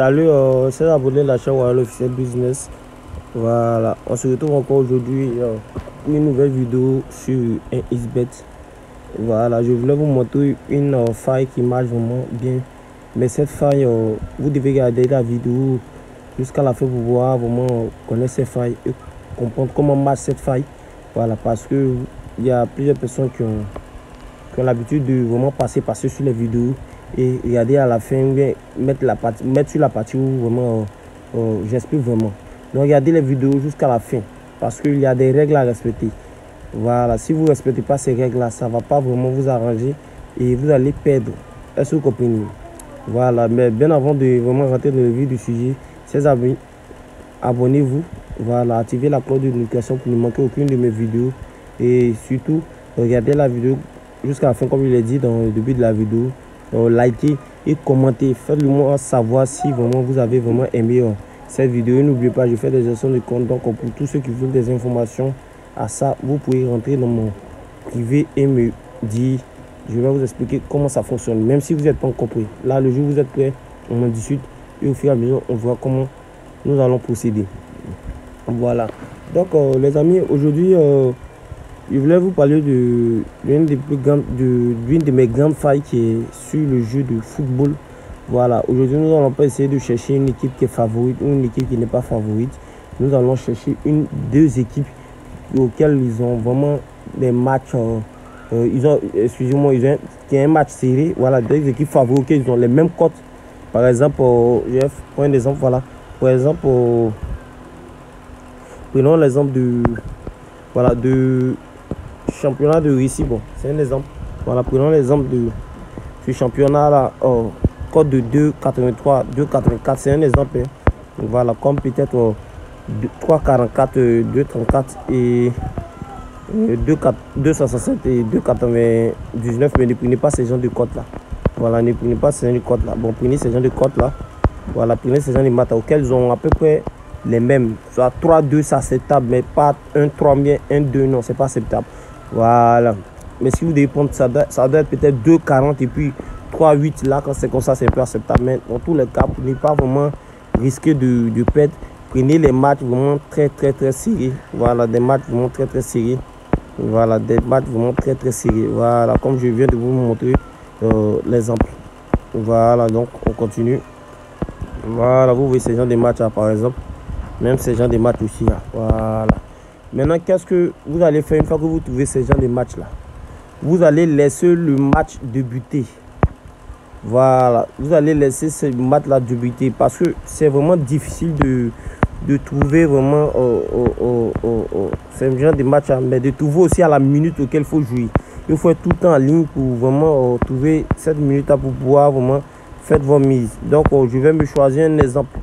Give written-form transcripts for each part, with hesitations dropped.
Salut, c'est abonné de la chaîne Royal Officiel Business. Voilà, on se retrouve encore aujourd'hui pour une nouvelle vidéo sur un XBet. Voilà, je voulais vous montrer une faille qui marche vraiment bien. Mais cette faille, vous devez regarder la vidéo jusqu'à la fin pour pouvoir vraiment connaître cette faille et comprendre comment marche cette faille. Voilà, parce que il y a plusieurs personnes qui ont l'habitude de vraiment passer sur les vidéos et regarder à la fin, mettre sur la partie où vraiment j'explique vraiment. Donc regardez les vidéos jusqu'à la fin parce qu'il y a des règles à respecter. Voilà, si vous ne respectez pas ces règles là, ça ne va pas vraiment vous arranger et vous allez perdre. Est-ce que vous comprenez? Voilà, mais bien avant de vraiment rentrer dans le vif du sujet, chers amis, abonnez-vous, voilà, activez la cloche de notification pour ne manquer aucune de mes vidéos et surtout regardez la vidéo jusqu'à la fin comme je l'ai dit dans le début de la vidéo. Likez et commentez, faites-le moi savoir si vraiment vous avez vraiment aimé cette vidéo. Et n'oubliez pas, je fais des gestions de compte, donc pour tous ceux qui veulent des informations à ça, vous pouvez rentrer dans mon privé et me dire, je vais vous expliquer comment ça fonctionne, même si vous n'êtes pas compris. Là, le jour où vous êtes prêt, on en discute et au fur et à mesure, on voit comment nous allons procéder. Voilà, donc les amis, aujourd'hui je voulais vous parler de l'une de mes grandes failles qui est sur le jeu de football. Voilà, aujourd'hui nous allons pas essayer de chercher une équipe qui est favorite ou une équipe qui n'est pas favorite. Nous allons chercher deux équipes auxquelles ils ont vraiment des matchs. Excusez-moi, il y a un match serré. Voilà, deux équipes favorites qui ont les mêmes cotes. Par exemple, je vais prendre un exemple. Voilà, par exemple, prenons l'exemple de championnat de Russie. Bon, c'est un exemple. Voilà, prenons l'exemple de ce championnat là, code de 2,83, 2,84, c'est un exemple. Hein. Voilà, comme peut-être 3,44, 2,34 et 2,67 et 2,99, mais ne prenez pas ces gens de cotes là. Voilà, ne prenez pas ces gens de cotes là. Bon, prenez ces gens de cotes là. Voilà, prenez ces gens de maths auxquels ils ont à peu près les mêmes. Soit 3-2, c'est acceptable, mais pas 1-3 bien, 1-2, non, c'est pas acceptable. Voilà. Mais si vous devez prendre ça doit être peut-être 2,40 et puis 3,8 là, quand c'est comme ça, c'est un peu acceptable. Mais dans tous les cas, pour ne pas vraiment risquer de perdre, prenez les matchs vraiment très serrés. Voilà, des matchs vraiment très serrés. Voilà, des matchs vraiment très serrés. Voilà, comme je viens de vous montrer l'exemple. Voilà, donc on continue. Voilà, vous voyez ces gens de matchs là, par exemple. Même ces gens de matchs aussi là. Voilà. Maintenant, qu'est-ce que vous allez faire une fois que vous trouvez ces gens de matchs là? Vous allez laisser le match débuter. Voilà, vous allez laisser ce match là débuter parce que c'est vraiment difficile de trouver vraiment ce genre de match, mais de trouver aussi à la minute auquel il faut jouer. Il faut être tout le temps en ligne pour vraiment trouver cette minute là pour pouvoir vraiment faire vos mises. Donc, je vais me choisir un exemple.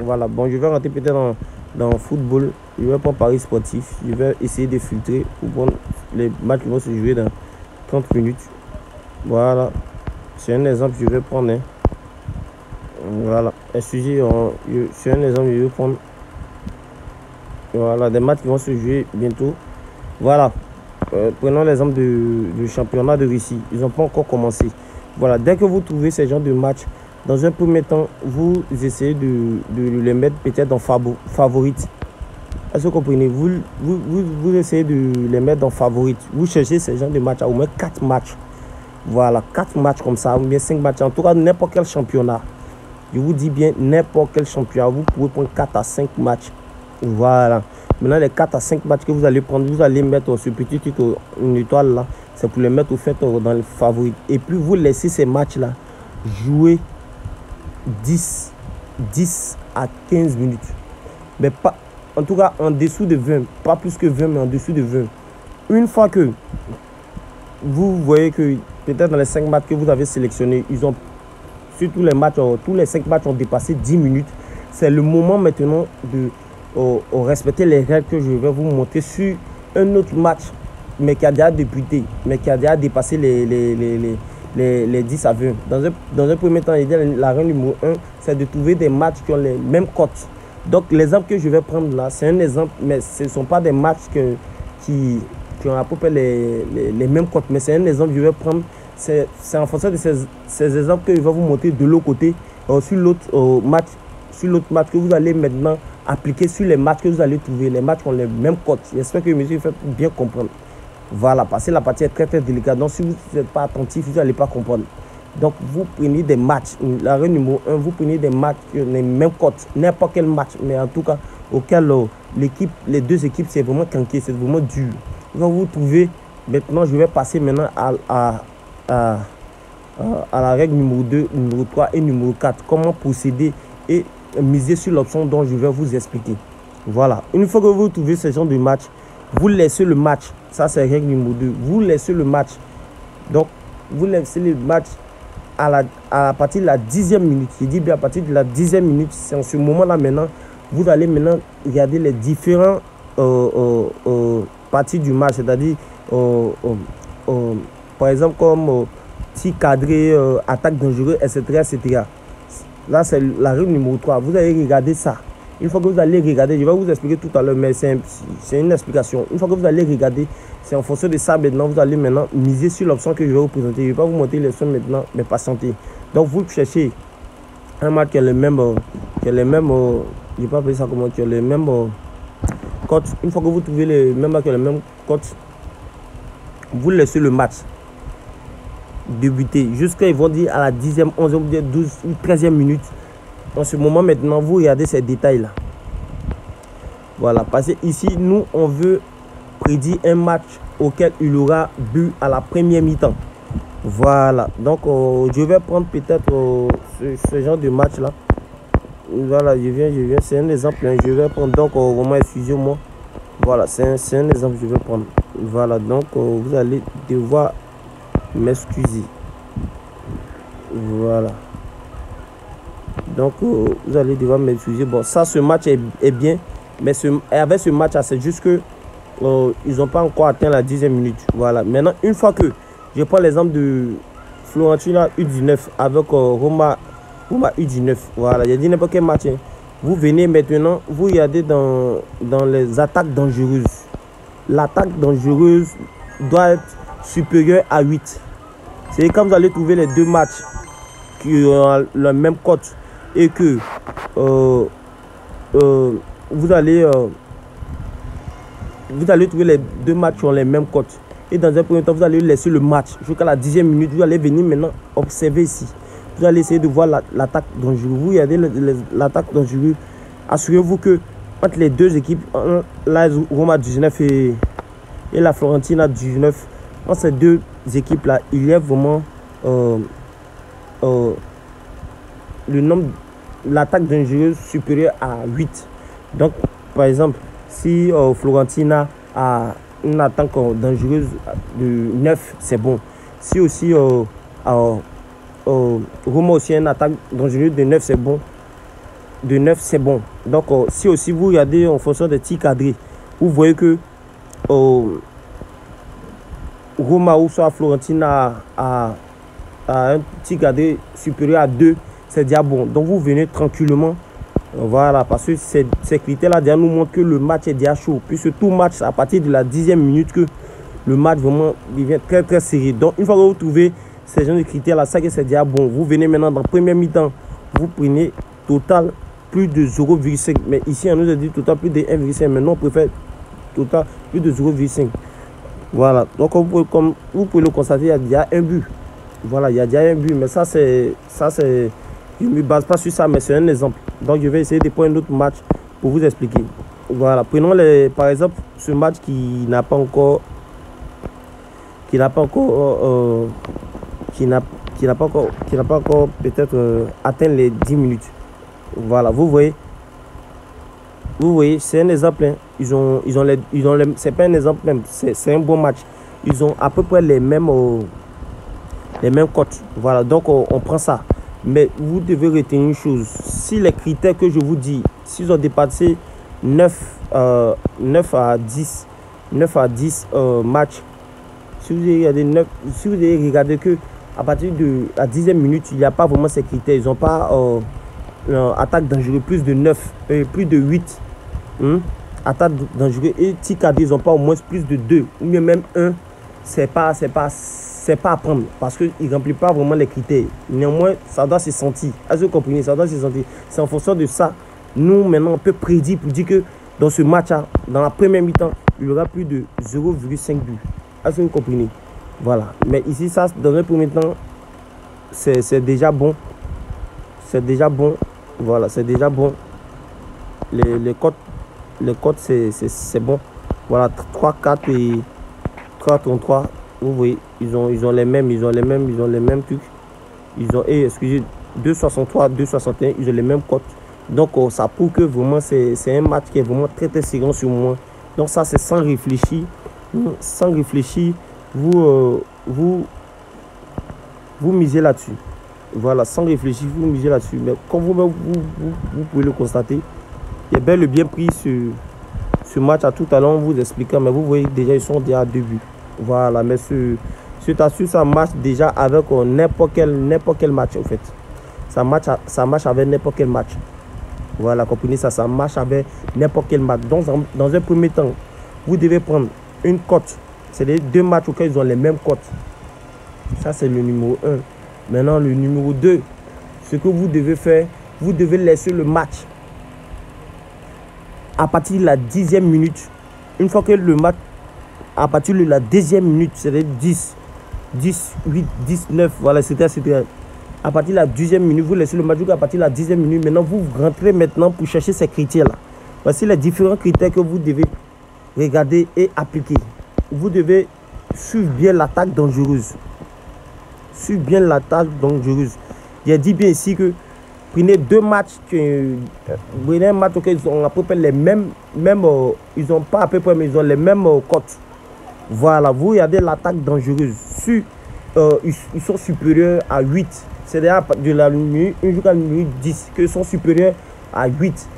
Voilà, bon, je vais rentrer peut-être dans le football. Je vais prendre Paris sportif. Je vais essayer de filtrer pour prendre les matchs qui vont se jouer dans 30 minutes. Voilà, c'est un exemple que je vais prendre. Hein. Voilà, c'est un exemple que je vais prendre. Voilà, des matchs qui vont se jouer bientôt. Voilà, prenons l'exemple du championnat de Russie. Ils n'ont pas encore commencé. Voilà, dès que vous trouvez ces genres de matchs, dans un premier temps, vous essayez de les mettre peut-être en favorite. Est-ce que vous comprenez? Vous essayez de les mettre en favorite. Vous cherchez ces genres de matchs à au moins 4 matchs. Voilà, 4 matchs comme ça, ou bien 5 matchs. En tout cas, n'importe quel championnat. Je vous dis bien, n'importe quel championnat. Vous pouvez prendre 4 à 5 matchs. Voilà. Maintenant, les 4 à 5 matchs que vous allez prendre, vous allez mettre ce petit truc, une étoile là. C'est pour les mettre au fait dans les favoris. Et puis, vous laissez ces matchs-là jouer 10 à 15 minutes. Mais pas, en tout cas, en dessous de 20. Pas plus que 20, mais en dessous de 20. Une fois que vous voyez que peut-être dans les 5 matchs que vous avez sélectionnés, ils ont, sur tous les matchs, tous les 5 matchs ont dépassé 10 minutes. C'est le moment maintenant de respecter les règles que je vais vous montrer sur un autre match, mais qui a déjà débuté, mais qui a déjà dépassé les 10 à 20. Dans un premier temps, la règle numéro 1, c'est de trouver des matchs qui ont les mêmes cotes. Donc, l'exemple que je vais prendre là, c'est un exemple, mais ce ne sont pas des matchs qui ont à peu près les mêmes cotes. Mais c'est un exemple que je vais prendre. C'est en fonction de ces exemples que je vais vous montrer de l'autre côté sur l'autre match que vous allez maintenant appliquer sur les matchs que vous allez trouver. Les matchs ont les mêmes cotes. J'espère que monsieur fait bien comprendre. Voilà, parce que la partie est très délicate. Donc si vous n'êtes pas attentif, vous n'allez pas comprendre. Donc vous prenez des matchs. La règle numéro 1, vous prenez des matchs qui ont les mêmes cotes. N'importe quel match, mais en tout cas auquel les deux équipes, c'est vraiment canqué, c'est vraiment dur. Donc vous trouvez, maintenant je vais passer maintenant à la règle numéro 2, numéro 3 et numéro 4. Comment procéder et miser sur l'option dont je vais vous expliquer. Voilà. Une fois que vous trouvez ce genre de match, vous laissez le match. Ça, c'est règle numéro 2. Vous laissez le match. Donc, vous laissez le match à partir de la 10e minute. Je dis bien à partir de la 10e minute. C'est en ce moment-là maintenant. Vous allez maintenant regarder les différents parties du match. C'est-à-dire, par exemple, comme tir cadré, attaque dangereuse, etc., etc. Là, c'est la règle numéro 3. Vous allez regarder ça. Une fois que vous allez regarder, je vais vous expliquer tout à l'heure, mais c'est une explication. Une fois que vous allez regarder, c'est en fonction de ça maintenant, vous allez maintenant miser sur l'option que je vais vous présenter. Je ne vais pas vous montrer les options maintenant, mais patientez. Donc, vous cherchez un match qui a les mêmes, je ne vais pas appeler ça comment, qui a les mêmes cotes. Une fois que vous trouvez les mêmes matchs qui a les mêmes cotes, vous laissez le match débuter jusqu'à, ils vont dire, à la 10e, 11e, 12e ou 13e minute. En ce moment maintenant, vous regardez ces détails là. Voilà, parce que ici nous on veut prédire un match auquel il aura but à la première mi-temps. Voilà, donc je vais prendre peut-être ce genre de match là. Voilà, je viens, c'est un exemple, hein. Je vais prendre, donc vraiment excusez-moi. Voilà, c'est un exemple que je vais prendre. Voilà, donc vous allez devoir m'excuser. Voilà. Donc, vous allez devoir m'excuser. Bon, ça, ce match est bien. Mais avec ce match, c'est juste que ils n'ont pas encore atteint la 10e minute. Voilà. Maintenant, une fois que je prends l'exemple de Fiorentina U19 avec Roma U19. Voilà. J'ai dit n'importe quel match. Hein. Vous venez maintenant, vous regardez dans les attaques dangereuses. L'attaque dangereuse doit être supérieure à 8. C'est quand vous allez trouver les deux matchs qui ont la même cote et que vous allez trouver les deux matchs qui ont les mêmes cotes. Et dans un premier temps, vous allez laisser le match jusqu'à la 10e minute. Vous allez venir maintenant observer ici. Vous allez essayer de voir l'attaque dangereuse. Vous regardez l'attaque dangereuse. Assurez-vous que entre les deux équipes, la Roma 19 et la Fiorentina 19, entre ces deux équipes-là, il y a vraiment le nombre, l'attaque dangereuse supérieure à 8. Donc, par exemple, si Fiorentina a une attaque dangereuse de 9, c'est bon. Si aussi Roma aussi a une attaque dangereuse de 9, c'est bon. De 9, c'est bon. Donc, si aussi vous regardez en fonction des tirs cadrés, vous voyez que Roma ou soit Fiorentina a un tir cadré supérieur à 2, c'est déjà bon. Donc, vous venez tranquillement. Voilà, parce que ces critères-là déjà nous montrent que le match est déjà chaud. Puisque tout match, à partir de la 10e minute, que le match vraiment devient très serré. Donc, une fois que vous trouvez ces genres de critères-là, ça que c'est déjà bon. Vous venez maintenant dans la première mi-temps, vous prenez total plus de 0,5. Mais ici, on nous a dit total plus de 1,5. Maintenant, on préfère total plus de 0,5. Voilà. Donc, comme vous pouvez le constater, il y a déjà un but. Voilà, il y a déjà un but. Mais ça, c'est... Je ne me base pas sur ça, mais c'est un exemple. Donc, je vais essayer de prendre un autre match pour vous expliquer. Voilà. Prenons par exemple ce match qui n'a pas encore peut-être atteint les 10 minutes. Voilà, vous voyez, c'est un exemple. Hein. C'est pas un exemple même, c'est un bon match. Ils ont à peu près les mêmes cotes. Voilà, donc on prend ça. Mais vous devez retenir une chose. Si les critères que je vous dis, s'ils ont dépassé 9 à 10 matchs, si vous avez regardé que à partir de la 10e minute, il n'y a pas vraiment ces critères. Ils n'ont pas attaque dangereuse plus de 9, plus de 8. Attaque dangereuse et tic cadré, ils n'ont pas au moins plus de 2 ou même 1. C'est pas c'est pas à prendre parce qu'il ne remplit pas vraiment les critères. Néanmoins, ça doit se sentir. Est-ce que vous comprenez? Ça doit se sentir. C'est en fonction de ça. Nous, maintenant, on peut prédire pour dire que dans ce match-là, dans la première mi-temps, il y aura plus de 0,5 buts. Est-ce que vous comprenez? Voilà. Mais ici, ça, dans le premier temps, c'est déjà bon. C'est déjà bon. Voilà, c'est déjà bon. Les cotes, c'est bon. Voilà, 3-4 et 3-3. Vous voyez, ils ont les mêmes trucs. Ils ont, excusez, 2,63, 2,61, ils ont les mêmes cotes. Donc, ça prouve que vraiment, c'est un match qui est vraiment très, très sérieux sur moi. Donc, ça, c'est sans réfléchir. Sans réfléchir, vous misez là-dessus. Voilà, sans réfléchir, vous misez là-dessus. Mais comme vous pouvez le constater, il a bel et bien pris ce match à tout à l'heure en vous expliquant. Mais vous voyez, déjà, ils sont déjà à 2 buts. Voilà, mais cette astuce, ça marche déjà avec n'importe quel match, en fait. Ça marche avec n'importe quel match. Voilà, comprenez ça, ça marche avec n'importe quel match. Donc, dans un premier temps, vous devez prendre une cote. C'est les 2 matchs auxquels ils ont les mêmes cotes. Ça, c'est le numéro 1. Maintenant, le numéro 2, ce que vous devez faire, vous devez laisser le match à partir de la 10e minute. Une fois que le match, à partir de la 2e minute, c'est-à-dire 10, 8, 10, 9, voilà, etc. À partir de la 10e minute, vous laissez le match à partir de la 10e minute. Maintenant, vous rentrez maintenant pour chercher ces critères-là. Voici les différents critères que vous devez regarder et appliquer. Vous devez suivre bien l'attaque dangereuse. Suivre bien l'attaque dangereuse. J'ai dit bien ici que prenez 2 matchs, prenez un match auquel ils ont à peu près les mêmes ils n'ont pas à peu près, mais ils ont les mêmes cotes. Voilà, vous regardez l'attaque dangereuse. Ils sont supérieurs à 8. C'est-à-dire de la minute 1 jusqu'à la minute 10, qu'ils sont supérieurs à 8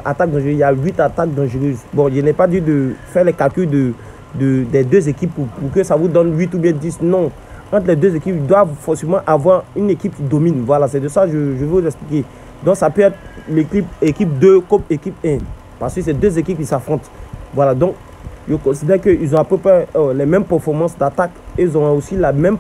attaques dangereuses. Il y a 8 attaques dangereuses. Bon, je n'ai pas dit de faire les calculs des 2 équipes pour que ça vous donne 8 ou bien 10. Non. Entre les 2 équipes, ils doivent forcément avoir une équipe qui domine. Voilà, c'est de ça que je vais vous expliquer. Donc, ça peut être l'équipe 2 contre équipe 1. Parce que c'est 2 équipes qui s'affrontent. Voilà, donc, je considère qu'ils ont à peu près les mêmes performances d'attaque. Et ils ont aussi la même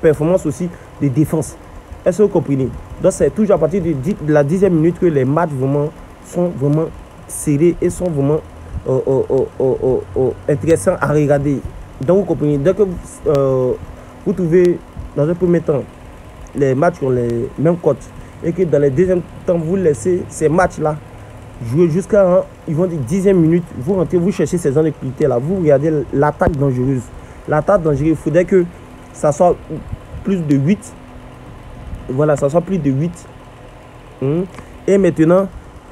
performance aussi de défense. Est-ce que vous comprenez? Donc, c'est toujours à partir de la 10e minute que les matchs vraiment sont vraiment serrés et sont vraiment intéressants à regarder. Donc, vous comprenez? Dès que vous trouvez dans un premier temps les matchs qui ont les mêmes cotes et que dans les deuxième temps, vous laissez ces matchs-là jouer jusqu'à, ils vont dire 10e minute, vous rentrez, vous cherchez ces zones de critères-là, vous regardez l'attaque dangereuse. L'attaque dangereuse, il faudrait que ça soit plus de 8. Voilà, ça soit plus de 8. Et maintenant,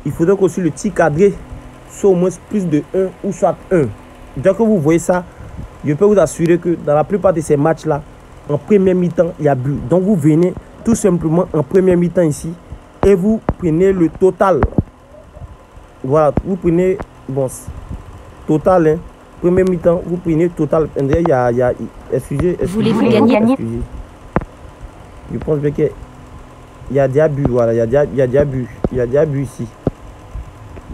il faudrait qu'aussi le tir cadré soit au moins plus de 1 ou soit 1. Dès que vous voyez ça, je peux vous assurer que dans la plupart de ces matchs-là, en première mi-temps, il y a but. Donc, vous venez tout simplement en première mi-temps ici et vous prenez le total. Voilà, vous prenez, bon, total, hein. Première mi-temps, vous prenez total. Il y a excusez. Voulez-vous gagner? Je pense bien qu'il y a des abus, voilà, il y a des abus. Il y a des abus ici.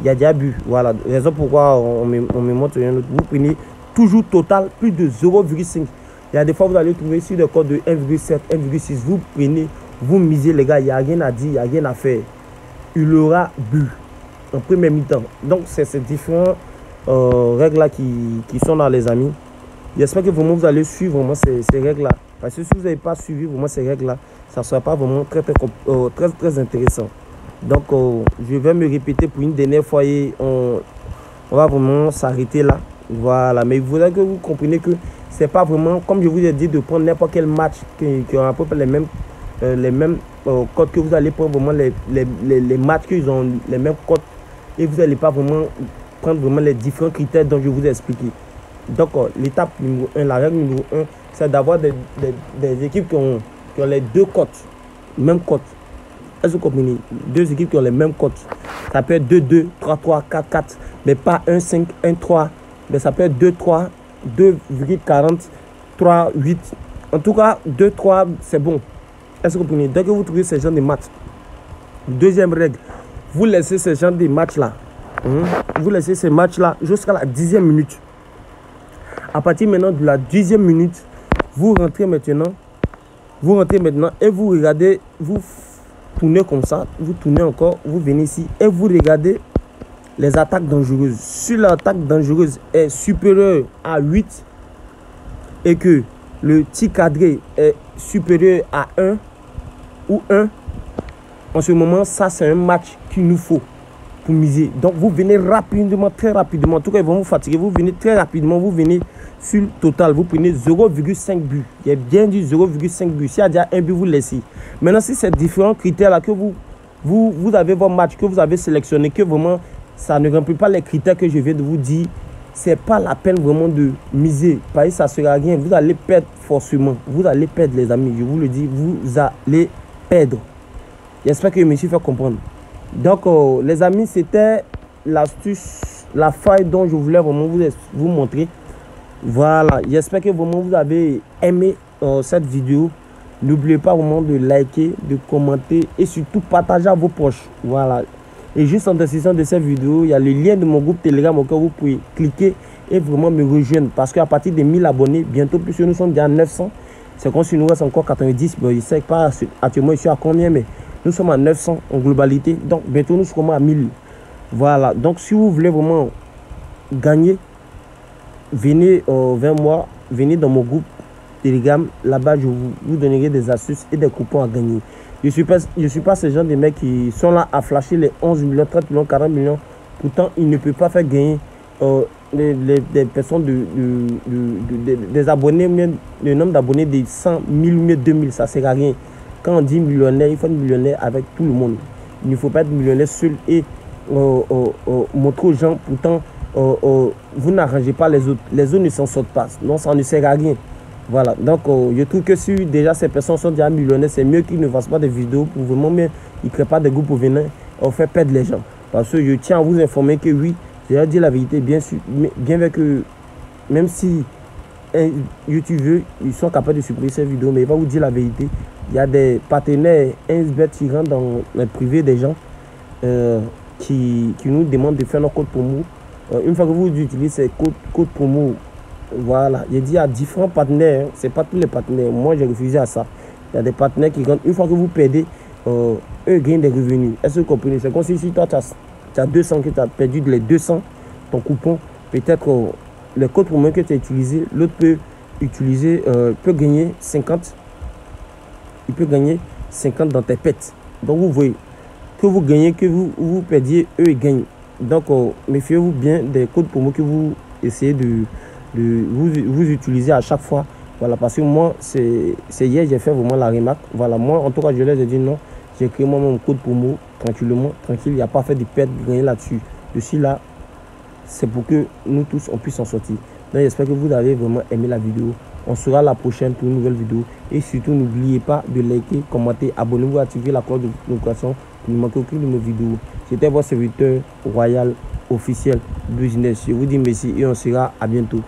Il y a des abus, voilà. Raison pourquoi on me montre un autre. Vous prenez toujours total plus de 0,5. Il y a des fois, vous allez trouver sur le code de 1,7, 1,6. Vous prenez, vous misez, les gars, il n'y a rien à dire, il n'y a rien à faire. Il aura but en première mi-temps. Donc, c'est ces différentes règles-là qui sont là, les amis. J'espère que vraiment vous allez suivre vraiment ces règles-là. Parce que si vous n'avez pas suivi vraiment ces règles-là, ça ne sera pas vraiment très intéressant. Donc, je vais me répéter pour une dernière fois et on va vraiment s'arrêter là. Voilà, mais il faudrait que vous compreniez que c'est pas vraiment, comme je vous ai dit, de prendre n'importe quel match qui ont à peu près les mêmes codes, que vous allez prendre vraiment les matchs qui ont les mêmes codes et vous n'allez pas vraiment prendre vraiment les différents critères dont je vous ai expliqué. Donc, l'étape numéro 1, la règle numéro 1, c'est d'avoir des équipes qui ont les 2 cotes, même cotes. Est-ce que vous comprenez? 2 équipes qui ont les mêmes cotes. Ça peut être 2-2, 3-3, 4-4, mais pas 1-5, 1-3. Mais ça peut être 2-3, 2,40, 3-8. En tout cas, 2-3, c'est bon. Est-ce que vous comprenez? Dès que vous trouvez ces gens de matchs, deuxième règle, vous laissez ces gens de matchs-là. Vous laissez ces matchs-là jusqu'à la 10e minute. À partir maintenant de la 10e minute, vous rentrez maintenant et vous regardez, vous tournez comme ça, vous tournez encore, vous venez ici et vous regardez les attaques dangereuses. Si l'attaque dangereuse est supérieure à 8 et que le tir cadré est supérieur à 1 ou 1, en ce moment, ça c'est un match qu'il nous faut pour miser. Donc vous venez rapidement, très rapidement, en tout cas ils vont vous fatiguer, vous venez très rapidement, vous venez sur le total, vous prenez 0,5 buts. Il y a bien dit 0,5 buts. S'il y a déjà un but, vous laissez. Maintenant, si c'est différents critères là que vous avez vos matchs, que vous avez sélectionné, que vraiment ça ne remplit pas les critères que je viens de vous dire, c'est pas la peine vraiment de miser. Parce que ça ne sera rien. Vous allez perdre forcément. Vous allez perdre les amis. Je vous le dis, vous allez perdre. J'espère que je me suis fait comprendre. Donc les amis, c'était l'astuce, la faille dont je voulais vraiment vous montrer. Voilà, j'espère que vraiment vous avez aimé cette vidéo. N'oubliez pas vraiment de liker, de commenter et surtout partager à vos proches. Voilà. Et juste en description de cette vidéo, il y a le lien de mon groupe Telegram auquel vous pouvez cliquer et vraiment me rejoindre. Parce qu'à partir de 1000 abonnés, bientôt, puisque nous sommes déjà à 900, c'est comme si nous reste encore 90. Bon, je ne sais pas actuellement je suis à combien, mais nous sommes à 900 en globalité. Donc bientôt nous serons à 1000. Voilà. Donc si vous voulez vraiment gagner, venez vers moi, venez dans mon groupe Telegram. Là-bas, je vous donnerai des astuces et des coupons à gagner. Je suis pas ce genre de mecs qui sont là à flasher les 11 millions, 30 millions, 40 millions. Pourtant, ils ne peuvent pas faire gagner des personnes, des abonnés, le nombre d'abonnés de 100 000 ou 2000. Ça ne sert à rien. Quand on dit millionnaire, il faut être millionnaire avec tout le monde. Il ne faut pas être millionnaire seul et montrer aux gens. Pourtant, vous n'arrangez pas les autres. Les autres ne s'en sortent pas. Non, ça ne sert à rien. Voilà. Donc, je trouve que si déjà ces personnes sont déjà millionnaires, c'est mieux qu'ils ne fassent pas des vidéos pour vraiment bien. Ils ne créent pas des groupes pour venir faire perdre les gens. Parce que je tiens à vous informer que oui, j'ai dit la vérité, bien sûr. Bien que même si un YouTuber, ils sont capables de supprimer ces vidéos, mais il va vous dire la vérité. Il y a des partenaires 1xBet qui rentrent dans le privé des gens qui nous demandent de faire nos codes promo. Une fois que vous utilisez ces codes promo, voilà, j'ai dit à différents partenaires, c'est pas tous les partenaires, moi j'ai refusé à ça. Il y a des partenaires qui rentrent, une fois que vous perdez, eux gagnent des revenus. Est-ce que vous comprenez? C'est comme si toi tu as 200, que tu as perdu les 200, ton coupon, peut-être les codes promo que tu as utilisé, l'autre peut utiliser, peut gagner 50. Il peut gagner 50 dans tes pets. Donc vous voyez, que vous gagnez, que vous perdiez, eux ils gagnent. Donc méfiez-vous bien des codes promo que vous essayez de vous utiliser à chaque fois. Voilà, parce que moi, c'est hier, j'ai fait vraiment la remarque. Voilà, moi, en tout cas, je leur ai dit non. J'ai créé moi mon code promo tranquillement, tranquille. Il n'y a pas fait de perte, de gagner là-dessus. Je suis là, c'est pour que nous tous, on puisse en sortir. Donc, j'espère que vous avez vraiment aimé la vidéo. On sera la prochaine pour une nouvelle vidéo. Et surtout, n'oubliez pas de liker, commenter, abonnez-vous, activer la cloche de notification pour ne manquer aucune de nos vidéos. C'était votre serviteur royal officiel business. Je vous dis merci et on sera à bientôt.